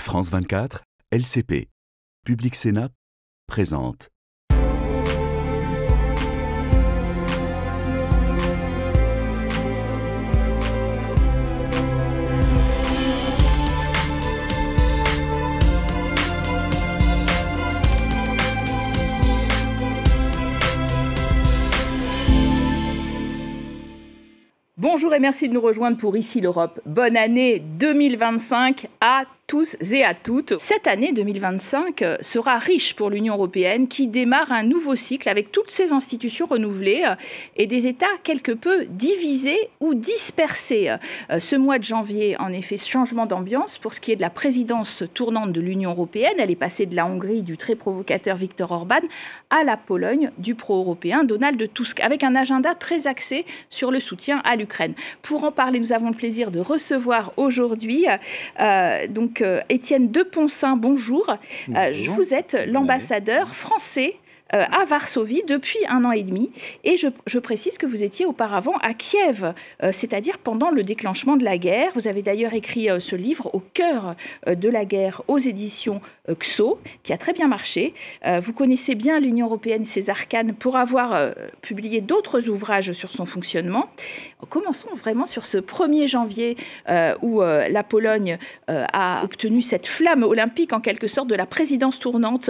France 24, LCP, Public Sénat, présente. Bonjour et merci de nous rejoindre pour Ici l'Europe. Bonne année 2025 à tous et à toutes. Cette année 2025 sera riche pour l'Union européenne qui démarre un nouveau cycle avec toutes ses institutions renouvelées et des États quelque peu divisés ou dispersés. Ce mois de janvier, en effet, changement d'ambiance pour ce qui est de la présidence tournante de l'Union européenne. Elle est passée de la Hongrie du très provocateur Viktor Orban à la Pologne du pro-européen Donald Tusk, avec un agenda très axé sur le soutien à l'Ukraine. Pour en parler, nous avons le plaisir de recevoir aujourd'hui Étienne de Poncin, bonjour. Bonjour. Vous êtes l'ambassadeur français à Varsovie depuis 1 an et demi. Et je précise que vous étiez auparavant à Kiev, c'est-à-dire pendant le déclenchement de la guerre. Vous avez d'ailleurs écrit ce livre au cœur de la guerre aux éditions XO, qui a très bien marché. Vous connaissez bien l'Union européenne et ses arcanes pour avoir publié d'autres ouvrages sur son fonctionnement. Commençons vraiment sur ce 1er janvier où la Pologne a obtenu cette flamme olympique en quelque sorte de la présidence tournante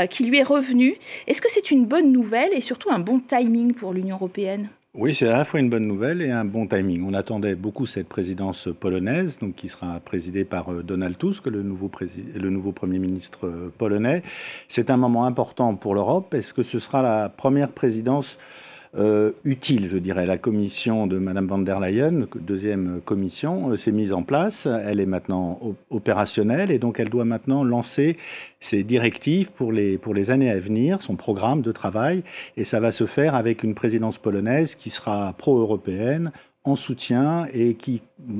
qui lui est revenue. Est-ce que c'est une bonne nouvelle et surtout un bon timing pour l'Union européenne ? Oui, c'est à la fois une bonne nouvelle et un bon timing. On attendait beaucoup cette présidence polonaise, donc qui sera présidée par Donald Tusk, le nouveau Premier ministre polonais. C'est un moment important pour l'Europe. Est-ce que ce sera la première présidence utile, je dirais? La commission de Mme von der Leyen, deuxième commission, s'est mise en place. Elle est maintenant opérationnelle et donc elle doit maintenant lancer ses directives pour les années à venir, son programme de travail. Et ça va se faire avec une présidence polonaise qui sera pro-européenne, en soutien et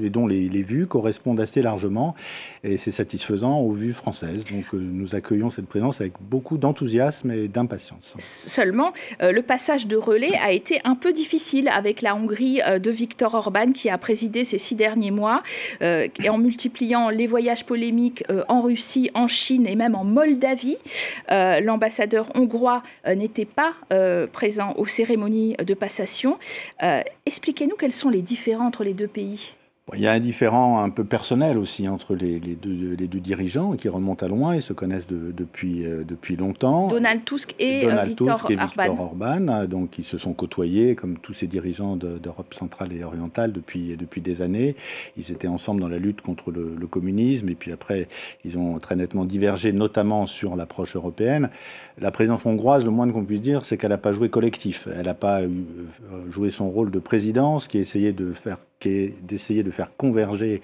dont les vues correspondent assez largement. Et c'est satisfaisant aux vues françaises. Donc nous accueillons cette présence avec beaucoup d'enthousiasme et d'impatience. Seulement, le passage de relais a été un peu difficile avec la Hongrie de Viktor Orban qui a présidé ces 6 derniers mois et en multipliant les voyages polémiques en Russie, en Chine et même en Moldavie. L'ambassadeur hongrois n'était pas présent aux cérémonies de passation. Expliquez-nous quels sont les différends entre les deux pays. Il y a un différend un peu personnel aussi entre les deux dirigeants qui remontent à loin et se connaissent depuis longtemps. Donald Tusk et Viktor Orban. Donc ils se sont côtoyés comme tous ces dirigeants d'Europe centrale et orientale depuis des années. Ils étaient ensemble dans la lutte contre le communisme et puis après ils ont très nettement divergé, notamment sur l'approche européenne. La présidence hongroise, le moins qu'on puisse dire, c'est qu'elle n'a pas joué collectif. Elle n'a pas joué son rôle de présidence qui essayait d'essayer de faire converger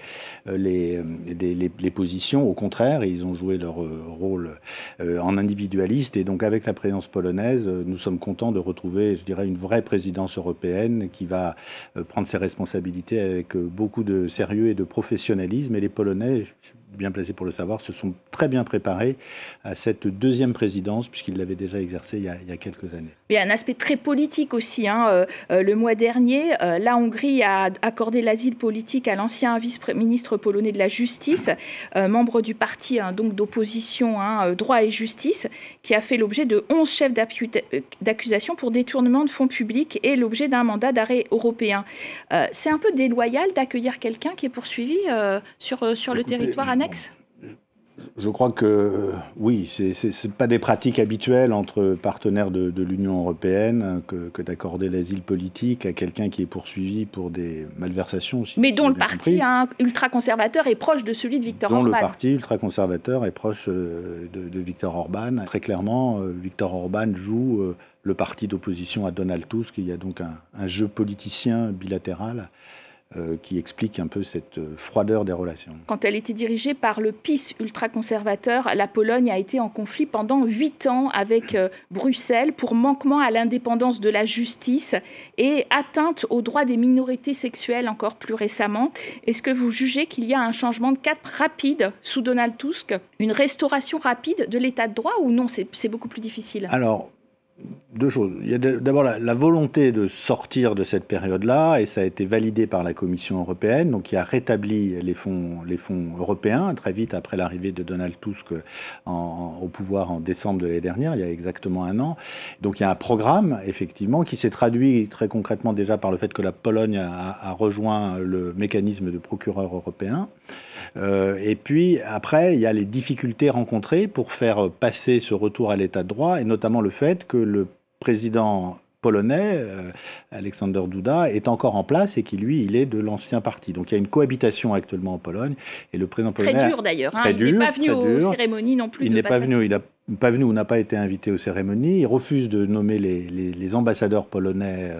les positions. Au contraire, ils ont joué leur rôle en individualiste. Et donc, avec la présidence polonaise, nous sommes contents de retrouver, je dirais, une vraie présidence européenne qui va prendre ses responsabilités avec beaucoup de sérieux et de professionnalisme. Et les Polonais, je suis bien placé pour le savoir, se sont très bien préparés à cette deuxième présidence, puisqu'ils l'avaient déjà exercée il y a quelques années. Il y a un aspect très politique aussi. Le mois dernier, la Hongrie a accordé l'asile politique à l'ancien vice-ministre polonais de la Justice, membre du parti donc d'opposition Droit et Justice, qui a fait l'objet de 11 chefs d'accusation pour détournement de fonds publics et l'objet d'un mandat d'arrêt européen. C'est un peu déloyal d'accueillir quelqu'un qui est poursuivi sur le territoire annexe. Je crois que oui, c'est pas des pratiques habituelles entre partenaires de l'Union européenne que d'accorder l'asile politique à quelqu'un qui est poursuivi pour des malversations aussi. Mais dont le parti ultra-conservateur est proche de celui de Viktor Orban. Dont le parti ultra-conservateur est proche de Viktor Orban. Très clairement, Viktor Orban joue le parti d'opposition à Donald Tusk. Il y a donc un jeu politicien bilatéral qui explique un peu cette froideur des relations. Quand elle était dirigée par le PiS ultra-conservateur, la Pologne a été en conflit pendant 8 ans avec Bruxelles pour manquement à l'indépendance de la justice et atteinte aux droits des minorités sexuelles encore plus récemment. Est-ce que vous jugez qu'il y a un changement de cap rapide sous Donald Tusk, une restauration rapide de l'état de droit ou non, c'est beaucoup plus difficile? Alors, Deux choses. Il y a d'abord la volonté de sortir de cette période-là, et ça a été validé par la Commission européenne, donc qui a rétabli les fonds européens très vite après l'arrivée de Donald Tusk au pouvoir en décembre de l'année dernière, il y a exactement un an. Donc il y a un programme, effectivement, qui s'est traduit très concrètement déjà par le fait que la Pologne a rejoint le mécanisme de procureur européen. Et puis après, il y a les difficultés rencontrées pour faire passer ce retour à l'état de droit, et notamment le fait que le président polonais, Aleksander Duda, est encore en place et qui, lui, il est de l'ancien parti. Donc il y a une cohabitation actuellement en Pologne. Et le président polonais... Très dur d'ailleurs, hein. Il n'est pas venu aux cérémonies non plus. Il n'est pas venu, il pas venu ou n'a pas été invité aux cérémonies. Il refuse de nommer les ambassadeurs polonais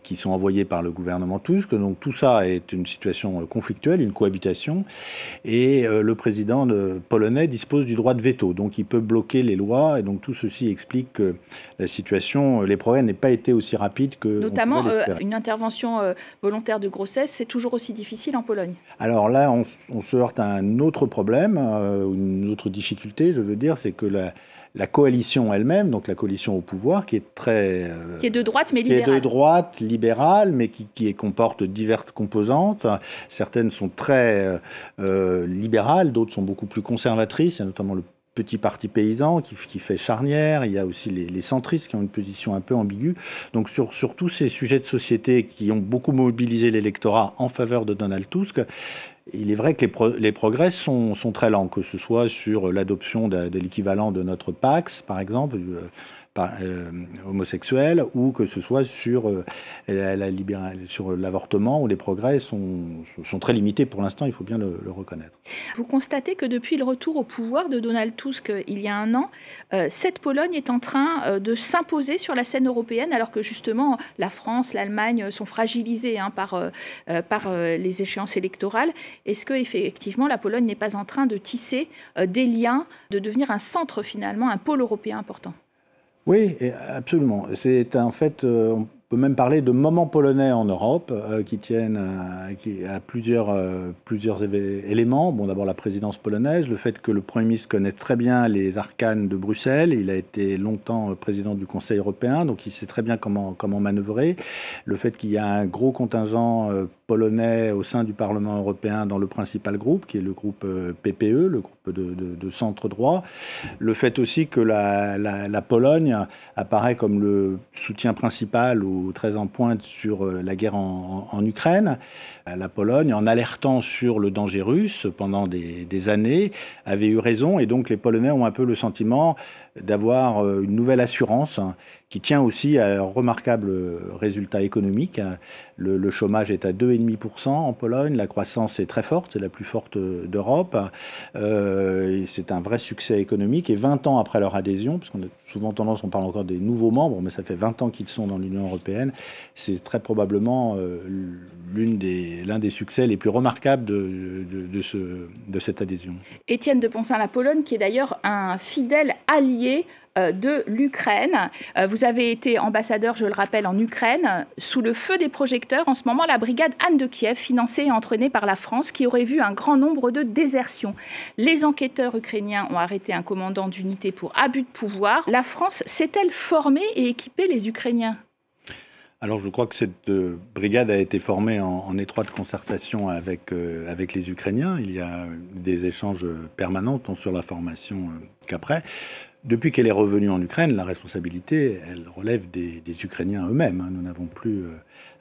qui sont envoyés par le gouvernement Tusk. Donc tout ça est une situation conflictuelle, une cohabitation. Et le président polonais dispose du droit de veto. Donc il peut bloquer les lois. Et donc tout ceci explique que la situation, les progrès n'aient pas été aussi rapides que notamment une intervention volontaire de grossesse, c'est toujours aussi difficile en Pologne. Alors là, on se heurte à un autre problème, une autre difficulté, je veux dire, c'est que la coalition elle-même, donc la coalition au pouvoir, qui est très... qui est de droite, mais libérale. Qui est de droite, libérale, mais qui comporte diverses composantes. Certaines sont très libérales, d'autres sont beaucoup plus conservatrices. Il y a notamment le petit parti paysan qui fait charnière. Il y a aussi les centristes qui ont une position un peu ambiguë. Donc sur tous ces sujets de société qui ont beaucoup mobilisé l'électorat en faveur de Donald Tusk, il est vrai que les progrès sont très lents, que ce soit sur l'adoption de l'équivalent de notre Pax, par exemple, homosexuel, ou que ce soit sur l'avortement, où les progrès sont très limités pour l'instant, il faut bien le reconnaître. Vous constatez que depuis le retour au pouvoir de Donald Tusk il y a un an, cette Pologne est en train de s'imposer sur la scène européenne, alors que justement la France, l'Allemagne sont fragilisées par les échéances électorales. Est-ce que effectivement la Pologne n'est pas en train de tisser des liens, de devenir un centre finalement, un pôle européen important ? Oui, absolument. C'est en fait, on peut même parler de moments polonais en Europe qui tiennent à plusieurs éléments. Bon, d'abord la présidence polonaise, le fait que le Premier ministre connaît très bien les arcanes de Bruxelles. Il a été longtemps président du Conseil européen, donc il sait très bien comment manœuvrer. Le fait qu'il y a un gros contingent polonais au sein du Parlement européen dans le principal groupe, qui est le groupe PPE, le groupe de centre droit. Le fait aussi que la Pologne apparaît comme le soutien principal ou très en pointe sur la guerre en Ukraine. La Pologne, en alertant sur le danger russe pendant des années, avait eu raison, et donc les Polonais ont un peu le sentiment d'avoir une nouvelle assurance qui tient aussi à un remarquable résultat économique. Le chômage est à 2,5% en Pologne, la croissance est très forte, c'est la plus forte d'Europe. C'est un vrai succès économique, et 20 ans après leur adhésion, parce qu'on a souvent tendance, on parle encore des nouveaux membres, mais ça fait 20 ans qu'ils sont dans l'Union européenne, c'est très probablement l'un des succès les plus remarquables de cette adhésion. Étienne de Poncin, la Pologne, qui est d'ailleurs un fidèle allié de l'Ukraine. Vous avez été ambassadeur, je le rappelle, en Ukraine, sous le feu des projecteurs. En ce moment, la brigade Anne de Kiev, financée et entraînée par la France, qui aurait vu un grand nombre de désertions. Les enquêteurs ukrainiens ont arrêté un commandant d'unité pour abus de pouvoir. La France s'est-elle formée et équipée les Ukrainiens ? Alors je crois que cette brigade a été formée en étroite concertation avec les Ukrainiens. Il y a des échanges permanents, tant sur la formation qu'après. Depuis qu'elle est revenue en Ukraine, la responsabilité, elle relève des Ukrainiens eux-mêmes. Nous n'avons plus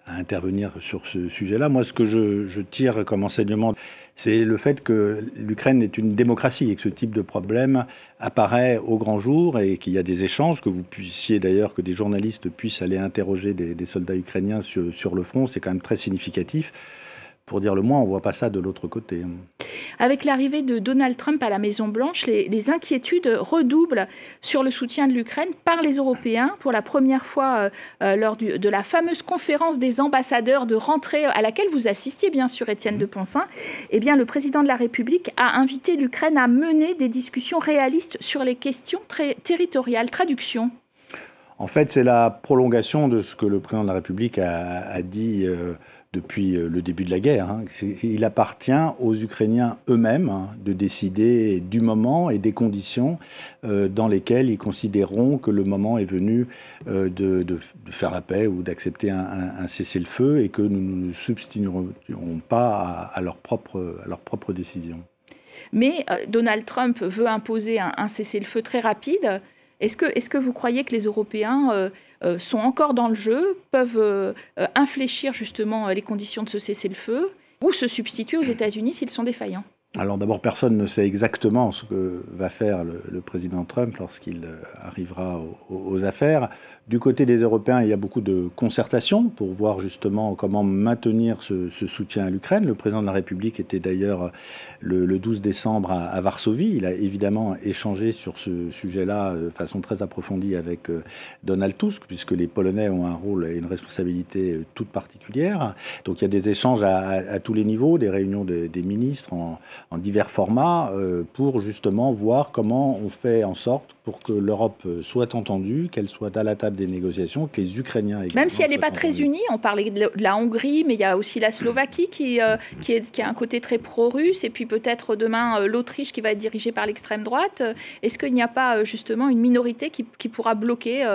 à intervenir sur ce sujet-là. Moi, ce que je tire comme enseignement, c'est le fait que l'Ukraine est une démocratie et que ce type de problème apparaît au grand jour et qu'il y a des échanges, que vous puissiez d'ailleurs, que des journalistes puissent aller interroger des soldats ukrainiens sur le front, c'est quand même très significatif. Pour dire le moins, on ne voit pas ça de l'autre côté. Avec l'arrivée de Donald Trump à la Maison-Blanche, les inquiétudes redoublent sur le soutien de l'Ukraine par les Européens. Pour la première fois lors de la fameuse conférence des ambassadeurs de rentrée à laquelle vous assistiez, bien sûr, Étienne de Poncin, eh bien, le président de la République a invité l'Ukraine à mener des discussions réalistes sur les questions territoriales. Traduction. En fait, c'est la prolongation de ce que le président de la République a dit depuis le début de la guerre. Il appartient aux Ukrainiens eux-mêmes de décider du moment et des conditions dans lesquelles ils considéreront que le moment est venu de faire la paix ou d'accepter un cessez-le-feu, et que nous ne nous substituerons pas à leur propre décision. Mais Donald Trump veut imposer un cessez-le-feu très rapide. Est-ce que vous croyez que les Européens sont encore dans le jeu, peuvent infléchir justement les conditions de ce cessez-le-feu, ou se substituer aux États-Unis s'ils sont défaillants? Alors d'abord, personne ne sait exactement ce que va faire le président Trump lorsqu'il arrivera aux affaires. Du côté des Européens, il y a beaucoup de concertations pour voir justement comment maintenir ce soutien à l'Ukraine. Le président de la République était d'ailleurs le 12 décembre à Varsovie. Il a évidemment échangé sur ce sujet-là de façon très approfondie avec Donald Tusk, puisque les Polonais ont un rôle et une responsabilité toute particulière. Donc il y a des échanges à tous les niveaux, des réunions des ministres en divers formats, pour justement voir comment on fait en sorte pour que l'Europe soit entendue, qu'elle soit à la table des négociations, que les Ukrainiens également. Même si elle n'est pas très unie, on parlait de la Hongrie, mais il y a aussi la Slovaquie qui a un côté très pro-russe, et puis peut-être demain l'Autriche qui va être dirigée par l'extrême droite. Est-ce qu'il n'y a pas justement une minorité qui pourra bloquer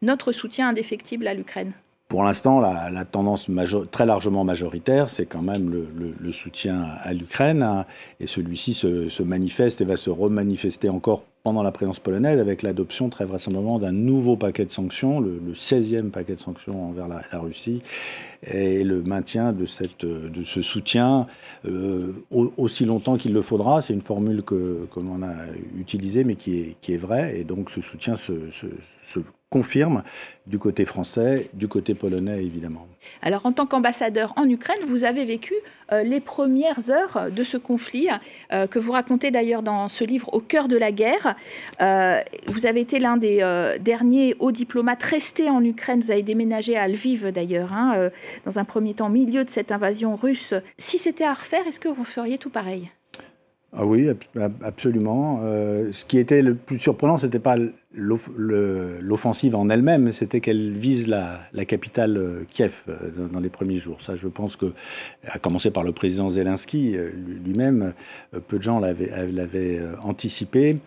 notre soutien indéfectible à l'Ukraine ? Pour l'instant, la tendance très largement majoritaire, c'est quand même le soutien à l'Ukraine, et celui-ci se manifeste et va se remanifester encore pendant la présidence polonaise, avec l'adoption très vraisemblablement d'un nouveau paquet de sanctions, le 16e paquet de sanctions envers la Russie, et le maintien de ce soutien aussi longtemps qu'il le faudra. C'est une formule que l'on a utilisée, mais qui est vraie, et donc ce soutien se confirme du côté français, du côté polonais évidemment. Alors en tant qu'ambassadeur en Ukraine, vous avez vécu les premières heures de ce conflit, que vous racontez d'ailleurs dans ce livre Au cœur de la guerre. Vous avez été l'un des derniers hauts diplomates restés en Ukraine. Vous avez déménagé à Lviv d'ailleurs, dans un premier temps au milieu de cette invasion russe. Si c'était à refaire, est-ce que vous feriez tout pareil ? Ah oui, absolument. Ce qui était le plus surprenant, ce n'était pas l'offensive en elle-même, c'était qu'elle vise la capitale Kiev dans les premiers jours. Ça, je pense que, à commencer par le président Zelensky lui-même, peu de gens l'avaient anticipé.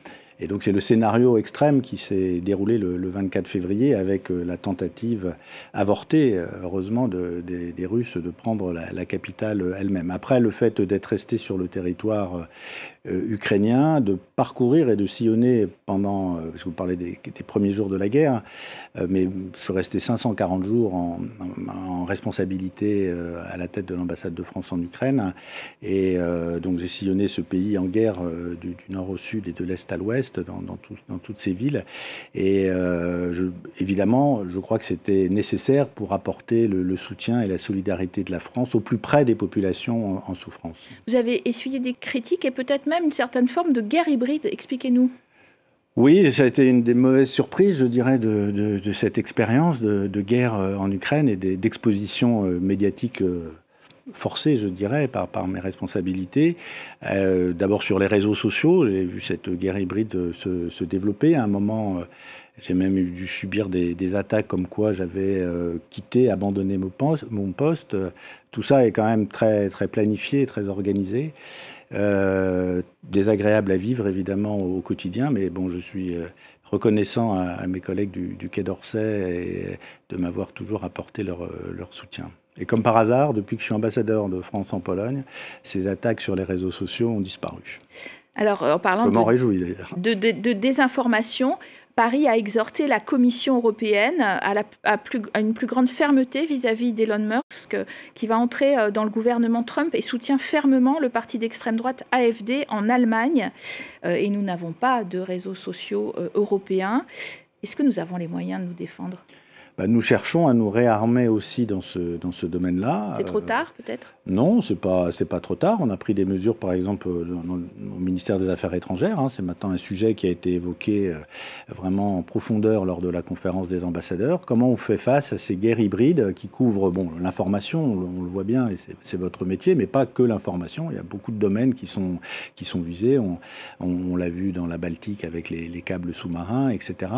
Et donc c'est le scénario extrême qui s'est déroulé le 24 février avec la tentative avortée, heureusement, des Russes de prendre la capitale elle-même. Après, le fait d'être resté sur le territoire ukrainien, de parcourir et de sillonner pendant, parce que vous parlez des premiers jours de la guerre, mais je suis resté 540 jours en responsabilité à la tête de l'ambassade de France en Ukraine, et donc j'ai sillonné ce pays en guerre du nord au sud et de l'est à l'ouest, dans toutes ces villes, et évidemment je crois que c'était nécessaire pour apporter le soutien et la solidarité de la France au plus près des populations en souffrance. Vous avez essuyé des critiques et peut-être même une certaine forme de guerre hybride. Expliquez-nous. Oui, ça a été une des mauvaises surprises, je dirais, de cette expérience de guerre en Ukraine et d'exposition médiatique forcée, je dirais, par mes responsabilités. D'abord sur les réseaux sociaux, j'ai vu cette guerre hybride se développer. À un moment, j'ai même dû subir des attaques comme quoi j'avais abandonné mon poste. Tout ça est quand même très, très planifié, très organisé. Désagréable à vivre évidemment au quotidien, mais bon, je suis reconnaissant à mes collègues du Quai d'Orsay de m'avoir toujours apporté leur soutien. Et comme par hasard, depuis que je suis ambassadeur de France en Pologne, ces attaques sur les réseaux sociaux ont disparu. Alors, en parlant je m'en réjouis d'ailleurs. De désinformation, Paris a exhorté la Commission européenne à une plus grande fermeté vis-à-vis d'Elon Musk, qui va entrer dans le gouvernement Trump et soutient fermement le parti d'extrême droite AfD en Allemagne. Et nous n'avons pas de réseaux sociaux européens. Est-ce que nous avons les moyens de nous défendre ? Nous cherchons à nous réarmer aussi dans ce domaine-là. C'est trop tard, peut-être ? Non, c'est pas trop tard. On a pris des mesures, par exemple, au ministère des Affaires étrangères. C'est maintenant un sujet qui a été évoqué vraiment en profondeur lors de la conférence des ambassadeurs. Comment on fait face à ces guerres hybrides qui couvrent l'information, on le voit bien, et c'est votre métier, mais pas que l'information. Il y a beaucoup de domaines qui sont visés. On l'a vu dans la Baltique avec les câbles sous-marins, etc.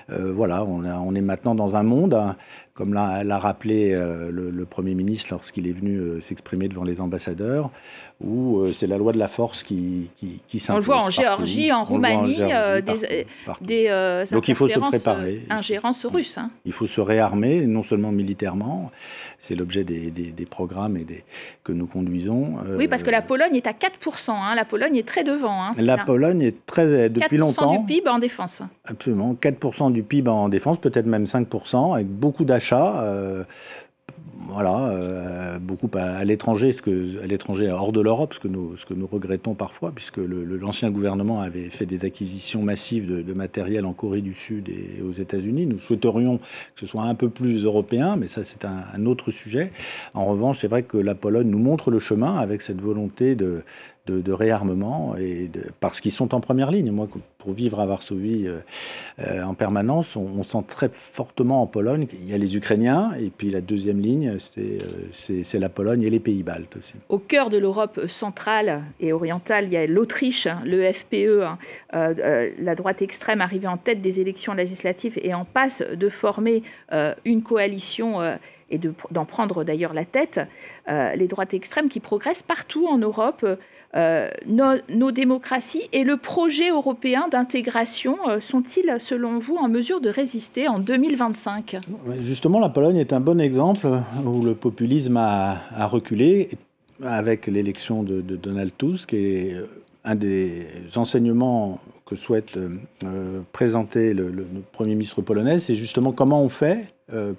Voilà, on est maintenant dans un monde monde, hein, comme l'a rappelé le Premier ministre lorsqu'il est venu s'exprimer devant les ambassadeurs, où c'est la loi de la force qui s'impose. On le voit en Géorgie, en Roumanie, des donc il faut se préparer. Ingérences russes. Hein. Il faut se réarmer, non seulement militairement, c'est l'objet des programmes que nous conduisons. Oui, parce que la Pologne est à 4%, hein. La Pologne est très devant. Hein. La Pologne est depuis longtemps. 4% du PIB en défense. Absolument, 4% du PIB en défense, peut-être même 5%, avec beaucoup d'achats. Beaucoup à l'étranger, hors de l'Europe, ce que nous regrettons parfois, puisque l'ancien gouvernement avait fait des acquisitions massives de matériel en Corée du Sud et aux États-Unis. Nous souhaiterions que ce soit un peu plus européen, mais ça c'est un autre sujet. En revanche, c'est vrai que la Pologne nous montre le chemin avec cette volonté de réarmement, parce qu'ils sont en première ligne. Moi, pour vivre à Varsovie en permanence, on sent très fortement en Pologne qu'il y a les Ukrainiens, et puis la deuxième ligne, c'est la Pologne et les pays baltes aussi. Au cœur de l'Europe centrale et orientale, il y a l'Autriche, le FPE, la droite extrême arrivée en tête des élections législatives et en passe de former une coalition et d'en prendre d'ailleurs la tête. Les droites extrêmes qui progressent partout en Europe. Nos démocraties et le projet européen d'intégration sont-ils, selon vous, en mesure de résister en 2025 ? Justement, la Pologne est un bon exemple où le populisme a reculé avec l'élection de Donald Tusk, et un des enseignements que souhaite présenter le Premier ministre polonais, c'est justement comment on fait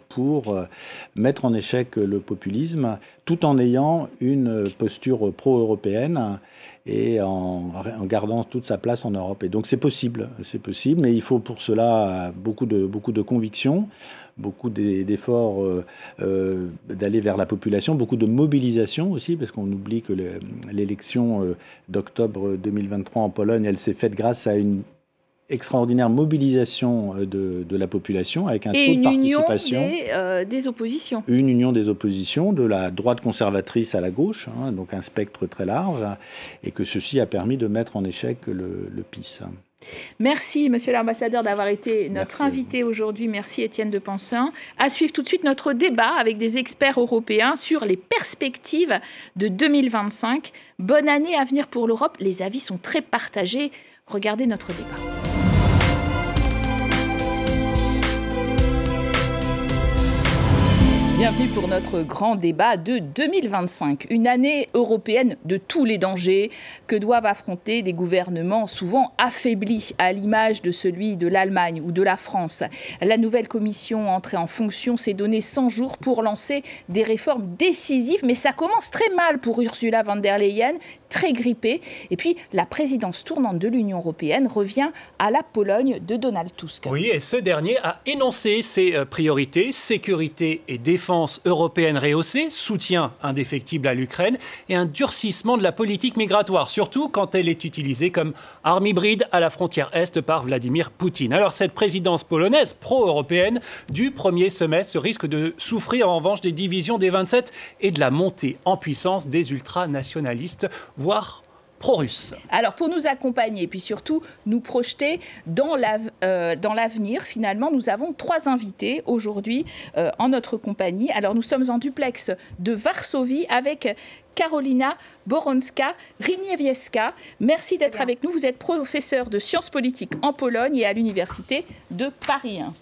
pour mettre en échec le populisme tout en ayant une posture pro-européenne et en gardant toute sa place en Europe. Et donc c'est possible, mais il faut pour cela beaucoup de conviction, beaucoup d'efforts d'aller vers la population, beaucoup de mobilisation aussi, parce qu'on oublie que l'élection d'octobre 2023 en Pologne, elle s'est faite grâce à une extraordinaire mobilisation de la population, avec un taux de participation. Et une union des oppositions. Une union des oppositions, de la droite conservatrice à la gauche, hein, donc un spectre très large, et que ceci a permis de mettre en échec le PiS. Merci, monsieur l'ambassadeur, d'avoir été notre invité aujourd'hui. Merci, Étienne de Pensin. À suivre tout de suite notre débat avec des experts européens sur les perspectives de 2025. Bonne année à venir pour l'Europe. Les avis sont très partagés. Regardez notre débat. Bienvenue pour notre grand débat de 2025. Une année européenne de tous les dangers que doivent affronter des gouvernements souvent affaiblis, à l'image de celui de l'Allemagne ou de la France. La nouvelle commission entrée en fonction s'est donné 100 jours pour lancer des réformes décisives, mais ça commence très mal pour Ursula von der Leyen, très grippée. Et puis, la présidence tournante de l'Union européenne revient à la Pologne de Donald Tusk. Oui, et ce dernier a énoncé ses priorités, sécurité et défense européenne rehaussée, soutien indéfectible à l'Ukraine et un durcissement de la politique migratoire, surtout quand elle est utilisée comme arme hybride à la frontière Est par Vladimir Poutine. Alors, cette présidence polonaise pro-européenne du premier semestre risque de souffrir en revanche des divisions des 27 et de la montée en puissance des ultranationalistes, voire pro-russe. Alors, pour nous accompagner, puis surtout nous projeter dans l'avenir, finalement, nous avons 3 invités aujourd'hui en notre compagnie. Alors, nous sommes en duplex de Varsovie avec Karolina Boronska-Riniewieska. Merci d'être avec nous. Vous êtes professeur de sciences politiques en Pologne et à l'Université de Paris 1.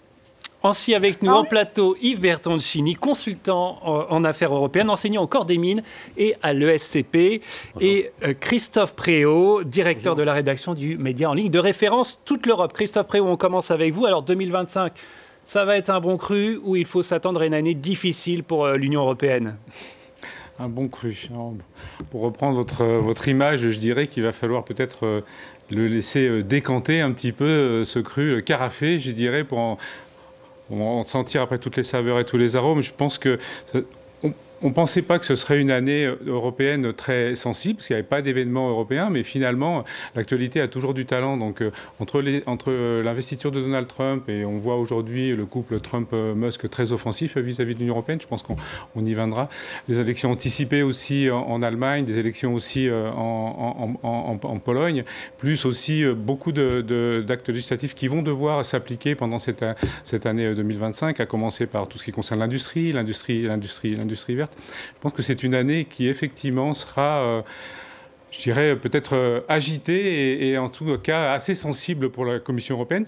Ainsi avec nous en plateau Yves Bertoncini, consultant en affaires européennes, enseignant au corps des mines et à l'ESCP. Bonjour. Et Christophe Préau, directeur de la rédaction du média en ligne de référence Toute l'Europe. Christophe Préau, on commence avec vous. Alors 2025, ça va être un bon cru ou il faut s'attendre à une année difficile pour l'Union européenne ? Un bon cru. Alors, pour reprendre votre image, je dirais qu'il va falloir peut-être le laisser décanter un petit peu, ce cru, le carafer, je dirais, pour en sentir après toutes les saveurs et tous les arômes. Je pense que On ne pensait pas que ce serait une année européenne très sensible, parce qu'il n'y avait pas d'événement européen, mais finalement, l'actualité a toujours du talent. Donc, entre l'investiture de Donald Trump, et on voit aujourd'hui le couple Trump-Musk très offensif vis-à-vis de l'Union européenne, je pense qu'on y viendra. Les élections anticipées aussi en Allemagne, des élections aussi en Pologne, plus aussi beaucoup d'actes législatifs qui vont devoir s'appliquer pendant cette année 2025, à commencer par tout ce qui concerne l'industrie verte. Je pense que c'est une année qui effectivement sera, je dirais, peut-être agitée et en tout cas assez sensible pour la Commission européenne.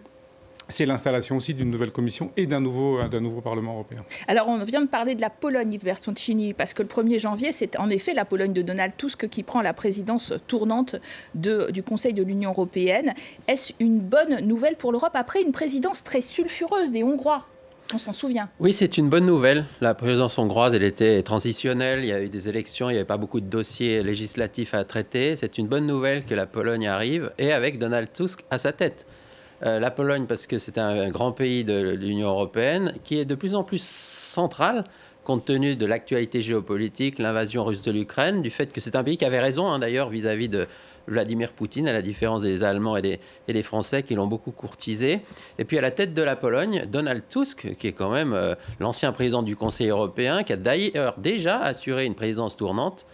C'est l'installation aussi d'une nouvelle commission et d'un nouveau Parlement européen. Alors, on vient de parler de la Pologne, Yves Bertoncini, parce que le 1er janvier, c'est en effet la Pologne de Donald Tusk qui prend la présidence tournante du Conseil de l'Union européenne. Est-ce une bonne nouvelle pour l'Europe après une présidence très sulfureuse des Hongrois ? On s'en souvient. Oui, c'est une bonne nouvelle. La présidence hongroise, elle était transitionnelle. Il y a eu des élections, il n'y avait pas beaucoup de dossiers législatifs à traiter. C'est une bonne nouvelle que la Pologne arrive, et avec Donald Tusk à sa tête. La Pologne, parce que c'est un grand pays de l'Union européenne, qui est de plus en plus central, compte tenu de l'actualité géopolitique, l'invasion russe de l'Ukraine, du fait que c'est un pays qui avait raison, d'ailleurs, vis-à-vis de Vladimir Poutine, à la différence des Allemands et des Français qui l'ont beaucoup courtisé. Et puis à la tête de la Pologne, Donald Tusk, qui est quand même l'ancien président du Conseil européen, qui a d'ailleurs déjà assuré une présidence tournante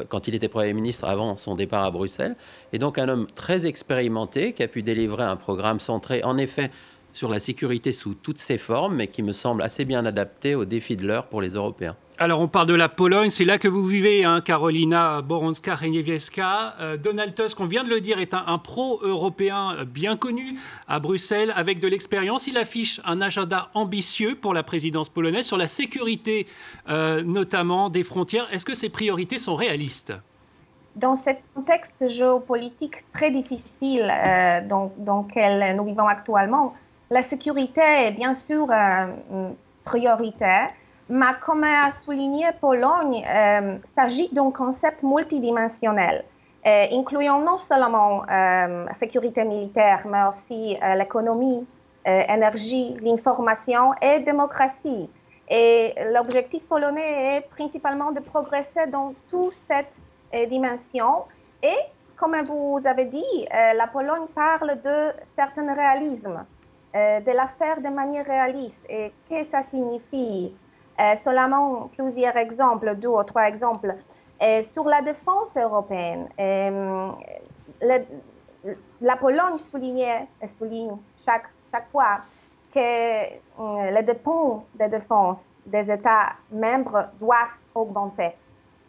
quand il était Premier ministre avant son départ à Bruxelles. Et donc un homme très expérimenté qui a pu délivrer un programme centré, en effet, sur la sécurité sous toutes ses formes, mais qui me semble assez bien adapté aux défis de l'heure pour les Européens. Alors, on parle de la Pologne, c'est là que vous vivez, Karolina Borowska-Reniewieska. Donald Tusk, on vient de le dire, est un pro-européen bien connu à Bruxelles, avec de l'expérience. Il affiche un agenda ambitieux pour la présidence polonaise sur la sécurité, notamment des frontières. Est-ce que ces priorités sont réalistes ? Dans ce contexte géopolitique très difficile dans lequel nous vivons actuellement, la sécurité est bien sûr prioritaire. Mais comme a souligné Pologne, il s'agit d'un concept multidimensionnel, incluant non seulement la sécurité militaire, mais aussi l'économie, l'énergie, l'information et la démocratie. Et l'objectif polonais est principalement de progresser dans toute cette dimension. Et comme vous avez dit, la Pologne parle de certain réalisme, de la faire de manière réaliste. Et qu'est-ce que ça signifie? Seulement plusieurs exemples, 2 ou 3 exemples. Sur la défense européenne, la Pologne souligne chaque fois que les dépenses de défense des États membres doivent augmenter.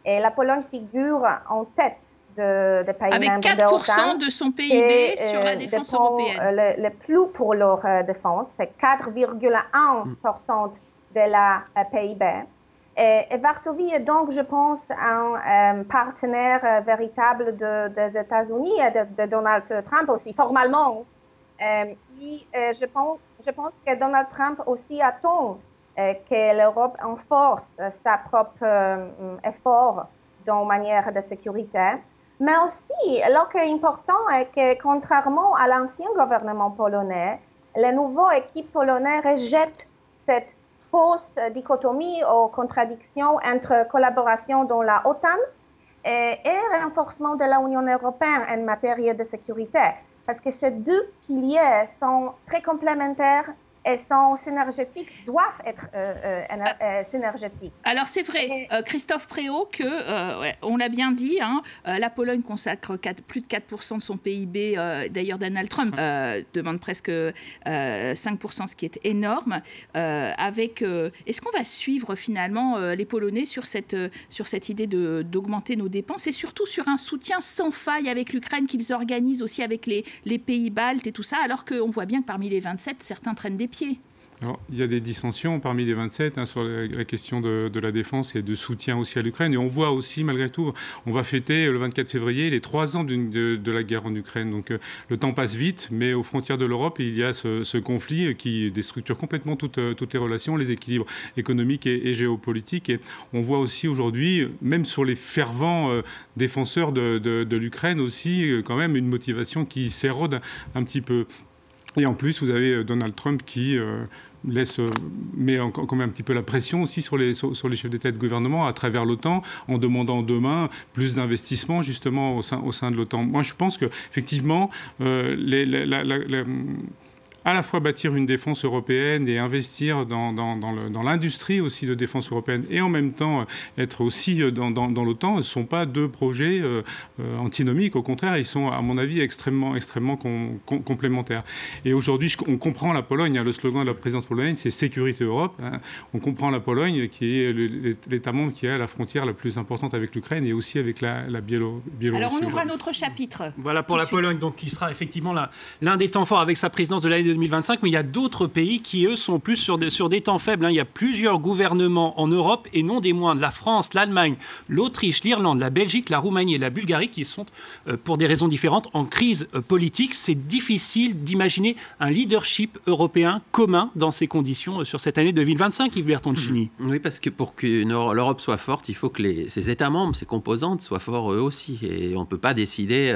Et la Pologne figure en tête des pays avec membres de l'OTAN. Avec 4% de son PIB sur la défense européenne. Le plus pour leur défense, c'est 4,1% de la PIB. Et Varsovie est donc, je pense, un partenaire véritable des États-Unis et de Donald Trump aussi, formellement. Je pense que Donald Trump aussi attend que l'Europe renforce sa propre effort dans la manière de sécurité. Mais aussi, ce qui est important est que, contrairement à l'ancien gouvernement polonais, les nouvelles équipes polonaises rejettent cette fausse dichotomie ou contradiction entre collaboration dans la OTAN et renforcement de l'Union européenne en matière de sécurité. Parce que ces deux piliers sont très complémentaires et sont synergétiques, doivent être synergétiques. Alors c'est vrai, Christophe Préau, on l'a bien dit, la Pologne consacre plus de 4% de son PIB, d'ailleurs Donald Trump demande presque 5%, ce qui est énorme. Est-ce qu'on va suivre finalement les Polonais sur cette idée d'augmenter nos dépenses et surtout sur un soutien sans faille avec l'Ukraine qu'ils organisent aussi avec les pays baltes et tout ça, alors qu'on voit bien que parmi les 27, certains traînent des pieds. Alors, il y a des dissensions parmi les 27 sur la question de la défense et de soutien aussi à l'Ukraine. Et on voit aussi, malgré tout, on va fêter le 24 février les 3 ans de la guerre en Ukraine. Donc le temps passe vite, mais aux frontières de l'Europe, il y a ce conflit qui déstructure complètement toutes les relations, les équilibres économiques et géopolitiques. Et on voit aussi aujourd'hui, même sur les fervents défenseurs de l'Ukraine aussi, quand même une motivation qui s'érode un petit peu. Et en plus, vous avez Donald Trump qui met quand même un petit peu la pression aussi sur les chefs d'État et de gouvernement à travers l'OTAN, en demandant demain plus d'investissements justement au sein de l'OTAN. Moi, je pense qu'effectivement, à la fois bâtir une défense européenne et investir dans l'industrie aussi de défense européenne et en même temps être aussi dans l'OTAN ne sont pas deux projets antinomiques. Au contraire, ils sont, à mon avis, extrêmement complémentaires. Et aujourd'hui, on comprend la Pologne. Le slogan de la présidence polonaise, c'est « Sécurité Europe ». On comprend la Pologne, qui est l'État membre qui a la frontière la plus importante avec l'Ukraine et aussi avec la Biélorussie. Alors, on ouvre un autre chapitre. Voilà pour la Pologne, donc, qui sera effectivement l'un des temps forts avec sa présidence de l'année 2025, mais il y a d'autres pays qui, eux, sont plus sur des temps faibles. Il y a plusieurs gouvernements en Europe, et non des moindres. La France, l'Allemagne, l'Autriche, l'Irlande, la Belgique, la Roumanie et la Bulgarie, qui sont, pour des raisons différentes, en crise politique. C'est difficile d'imaginer un leadership européen commun dans ces conditions sur cette année 2025, Yves Bertoncini. Oui, parce que pour que l'Europe soit forte, il faut que ses États membres, ses composantes soient forts eux aussi. Et on ne peut pas décider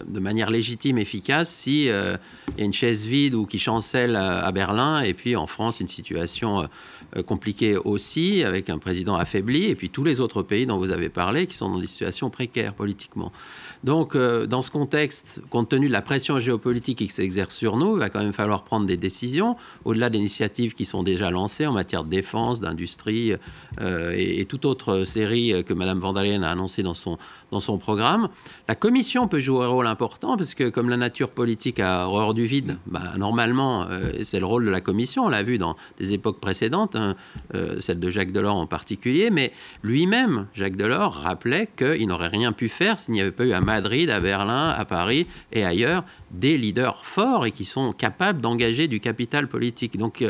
de manière légitime, efficace, si y a une chaise vide ou qui chancelle à Berlin, et puis en France, une situation compliquée aussi, avec un président affaibli, et puis tous les autres pays dont vous avez parlé, qui sont dans des situations précaires politiquement. Donc, dans ce contexte, compte tenu de la pression géopolitique qui s'exerce sur nous, il va quand même falloir prendre des décisions, au-delà des initiatives qui sont déjà lancées en matière de défense, d'industrie, et toute autre série que Mme von der Leyen a annoncée dans son programme. La Commission peut jouer un rôle important, parce que comme la nature politique a horreur du vide, normalement, c'est le rôle de la Commission. On l'a vu dans des époques précédentes, celle de Jacques Delors en particulier, mais lui-même, Jacques Delors, rappelait qu'il n'aurait rien pu faire s'il n'y avait pas eu à Madrid, à Berlin, à Paris et ailleurs des leaders forts et qui sont capables d'engager du capital politique. Donc,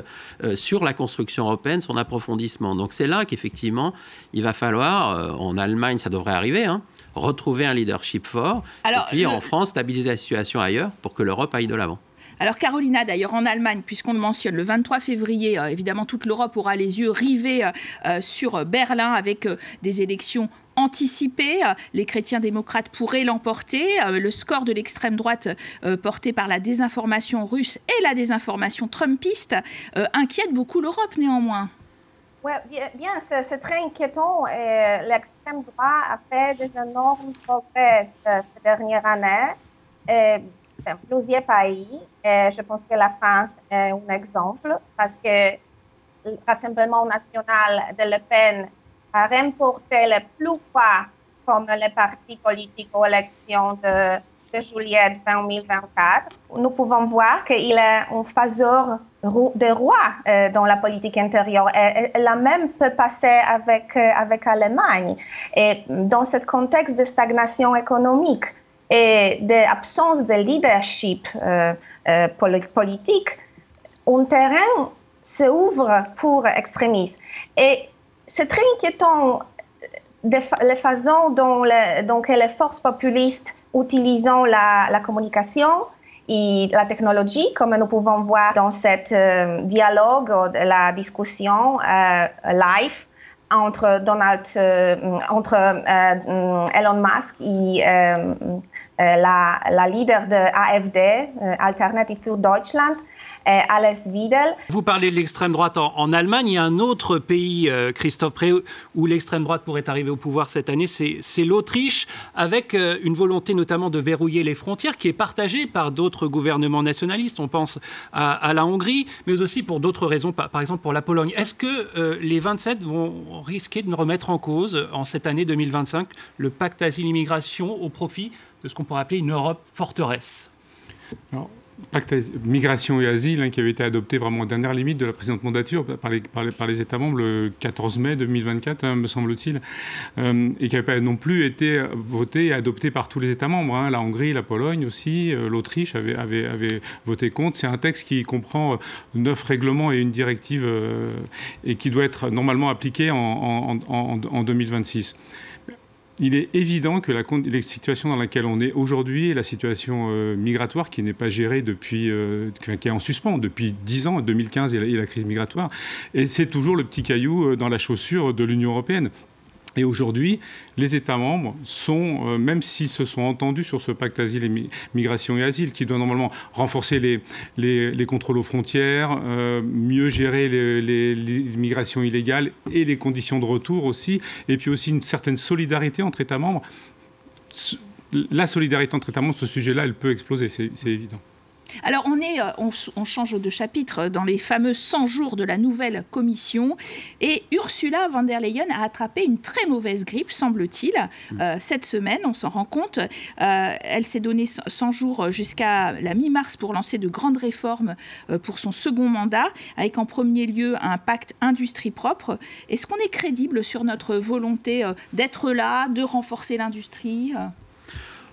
sur la construction européenne, son approfondissement. Donc, c'est là qu'effectivement, il va falloir, en Allemagne, ça devrait arriver, retrouver un leadership fort. Alors, et puis, en France, stabiliser la situation ailleurs pour que l'Europe aille de l'avant. Alors Carolina, d'ailleurs en Allemagne, puisqu'on le mentionne, le 23 février, évidemment toute l'Europe aura les yeux rivés sur Berlin avec des élections anticipées. Les chrétiens démocrates pourraient l'emporter. Le score de l'extrême droite porté par la désinformation russe et la désinformation trumpiste inquiète beaucoup l'Europe néanmoins. Oui, bien, c'est très inquiétant. L'extrême droite a fait des énormes progrès ces dernières années. Plusieurs pays, je pense que la France est un exemple, parce que le Rassemblement national de Le Pen a remporté le plus fois comme le parti politique aux élections de juillet 2024. Nous pouvons voir qu'il est un faiseur de roi dans la politique intérieure. Et la même peut passer avec l'Allemagne. Et dans ce contexte de stagnation économique, et d'absence de leadership politique, un terrain s'ouvre pour extrémistes. Et c'est très inquiétant la façon dont les forces populistes utilisent la communication et la technologie, comme nous pouvons voir dans ce dialogue, la discussion live entre Elon Musk et la leader de AfD, Alternative für Deutschland, Alice Weidel. Vous parlez de l'extrême droite en Allemagne. Il y a un autre pays, Christophe Pré, où l'extrême droite pourrait arriver au pouvoir cette année, c'est l'Autriche, avec une volonté notamment de verrouiller les frontières qui est partagée par d'autres gouvernements nationalistes. On pense à la Hongrie, mais aussi pour d'autres raisons, par exemple pour la Pologne. Est-ce que les 27 vont risquer de remettre en cause, en cette année 2025, le pacte asile-immigration au profit de ce qu'on pourrait appeler une Europe forteresse? Alors, pacte migration et asile, qui avait été adopté vraiment en dernière limite de la précédente mandature par les États membres le 14 mai 2024, me semble-t-il, et qui n'avait pas non plus été voté et adopté par tous les États membres. La Hongrie, la Pologne aussi, l'Autriche avait voté contre. C'est un texte qui comprend 9 règlements et une directive et qui doit être normalement appliqué en 2026. Il est évident que la situation dans laquelle on est aujourd'hui, la situation migratoire qui n'est pas gérée depuis, qui est en suspens depuis 10 ans, 2015 et la crise migratoire, et c'est toujours le petit caillou dans la chaussure de l'Union européenne. Et aujourd'hui, les États membres sont, même s'ils se sont entendus sur ce pacte asile et migration et asile, qui doit normalement renforcer les contrôles aux frontières, mieux gérer l'immigration illégale et les conditions de retour aussi, et puis aussi une certaine solidarité entre États membres. La solidarité entre États membres, ce sujet-là, elle peut exploser, c'est évident. Alors, on change de chapitre dans les fameux 100 jours de la nouvelle commission. Et Ursula von der Leyen a attrapé une très mauvaise grippe, semble-t-il, cette semaine, on s'en rend compte. Elle s'est donné 100 jours jusqu'à la mi-mars pour lancer de grandes réformes pour son second mandat, avec en premier lieu un pacte industrie propre. Est-ce qu'on est crédible sur notre volonté d'être là, de renforcer l'industrie ?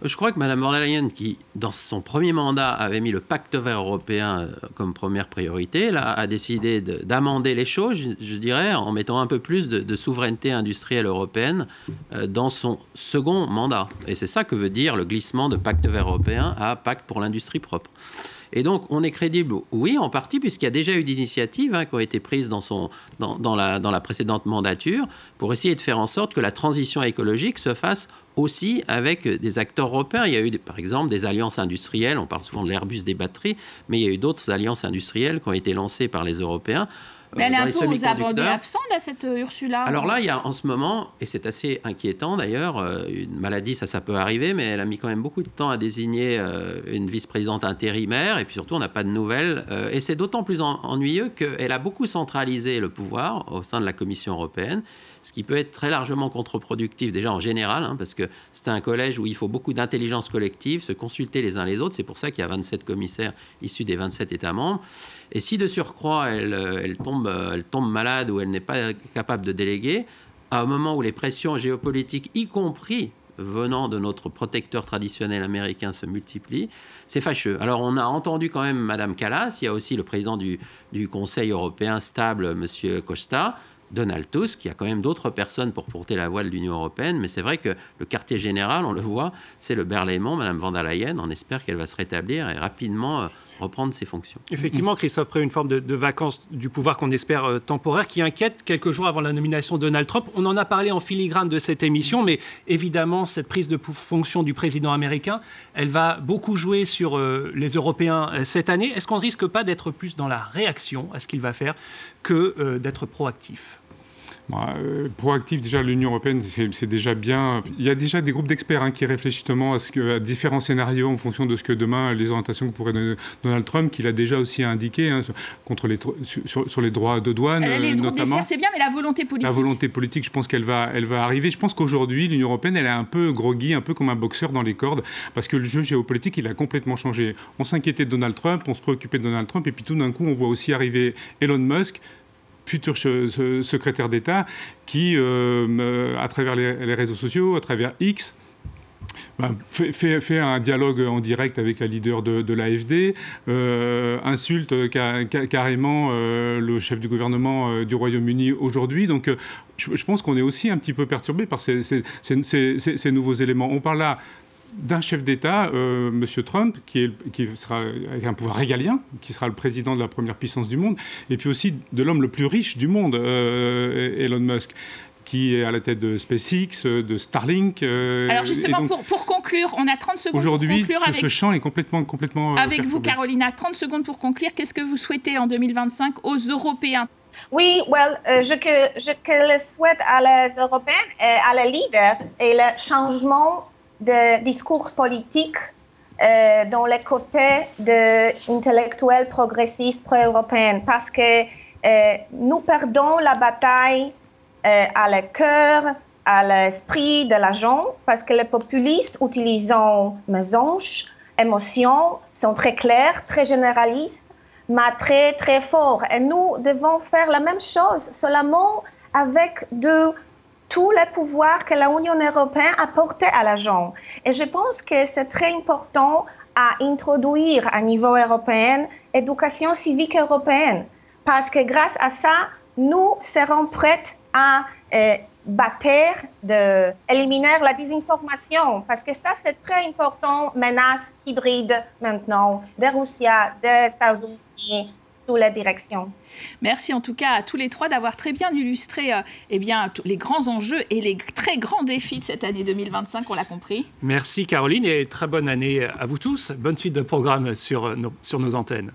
Je crois que Mme von der Leyen, qui, dans son premier mandat, avait mis le pacte vert européen comme première priorité, là, a décidé d'amender les choses, je dirais, en mettant un peu plus de souveraineté industrielle européenne dans son second mandat. Et c'est ça que veut dire le glissement de pacte vert européen à pacte pour l'industrie propre. Et donc, on est crédible, oui, en partie, puisqu'il y a déjà eu des initiatives qui ont été prises dans la précédente mandature pour essayer de faire en sorte que la transition écologique se fasse aussi avec des acteurs européens. Il y a eu, par exemple, des alliances industrielles. On parle souvent de l'Airbus des batteries, mais il y a eu d'autres alliances industrielles qui ont été lancées par les Européens. Mais elle est un peu aux abonnés absents, là, cette Ursula. Alors là, il y a en ce moment, et c'est assez inquiétant d'ailleurs, une maladie, ça peut arriver, mais elle a mis quand même beaucoup de temps à désigner une vice-présidente intérimaire, et puis surtout, on n'a pas de nouvelles. Et c'est d'autant plus ennuyeux qu'elle a beaucoup centralisé le pouvoir au sein de la Commission européenne, ce qui peut être très largement contre-productif déjà en général, parce que c'est un collège où il faut beaucoup d'intelligence collective, se consulter les uns les autres. C'est pour ça qu'il y a 27 commissaires issus des 27 États membres. Et si de surcroît, elle tombe malade ou elle n'est pas capable de déléguer, à un moment où les pressions géopolitiques, y compris venant de notre protecteur traditionnel américain, se multiplient, c'est fâcheux. Alors, on a entendu quand même Mme Kallas, il y a aussi le président du Conseil européen stable, M. Costa, Donald Tusk, il y a quand même d'autres personnes pour porter la voix de l'Union européenne, mais c'est vrai que le quartier général, on le voit, c'est le Berlaymont, Mme von der Leyen. On espère qu'elle va se rétablir et rapidement reprendre ses fonctions. Effectivement, Christophe Pré, une forme de vacances du pouvoir qu'on espère temporaire, qui inquiète quelques jours avant la nomination de Donald Trump. On en a parlé en filigrane de cette émission, mais évidemment, cette prise de fonction du président américain, elle va beaucoup jouer sur les Européens cette année. Est-ce qu'on ne risque pas d'être plus dans la réaction à ce qu'il va faire que d'être proactif ? Proactif, déjà, l'Union européenne, c'est déjà bien. Il y a déjà des groupes d'experts qui réfléchissent justement à différents scénarios en fonction de ce que demain, les orientations que pourrait donner Donald Trump, qu'il a déjà aussi indiqué sur les droits de douane. Les groupes d'experts, c'est bien, mais la volonté politique. La volonté politique, je pense qu'elle va arriver. Je pense qu'aujourd'hui, l'Union européenne, elle est un peu groggy, un peu comme un boxeur dans les cordes, parce que le jeu géopolitique, il a complètement changé. On s'inquiétait de Donald Trump, on se préoccupait de Donald Trump, et puis tout d'un coup, on voit aussi arriver Elon Musk, futur secrétaire d'État, qui, à travers les réseaux sociaux, à travers X, fait un dialogue en direct avec la leader de l'AfD, insulte carrément le chef du gouvernement du Royaume-Uni aujourd'hui. Donc je pense qu'on est aussi un petit peu perturbé par ces nouveaux éléments. On parle là d'un chef d'État, M. Trump, qui sera avec un pouvoir régalien, qui sera le président de la première puissance du monde, et puis aussi de l'homme le plus riche du monde, Elon Musk, qui est à la tête de SpaceX, de Starlink. Alors justement, donc, pour conclure, on a 30 secondes pour conclure. Aujourd'hui, ce champ est complètement avec vous, Carolina, 30 secondes pour conclure. Qu'est-ce que vous souhaitez en 2025 aux Européens ? Oui, je le souhaite à les Européens et à les leaders et le changement de discours politique dans les côtés de intellectuels progressistes pro-européens, parce que nous perdons la bataille à le cœur, à l'esprit de la gens, parce que les populistes utilisant mensonges, émotions, sont très clairs, très généralistes, mais très, très forts. Et nous devons faire la même chose, seulement avec tous les pouvoirs que l'Union européenne a portés à la gens. Et je pense que c'est très important à introduire à niveau européen l'éducation civique européenne, parce que grâce à ça, nous serons prêts à éliminer la désinformation, parce que ça, c'est très important, menace hybride maintenant, de Russie, des États-Unis, sous la direction. Merci en tout cas à tous les trois d'avoir très bien illustré les grands enjeux et les très grands défis de cette année 2025, on l'a compris. Merci Caroline et très bonne année à vous tous. Bonne suite de programme sur nos antennes.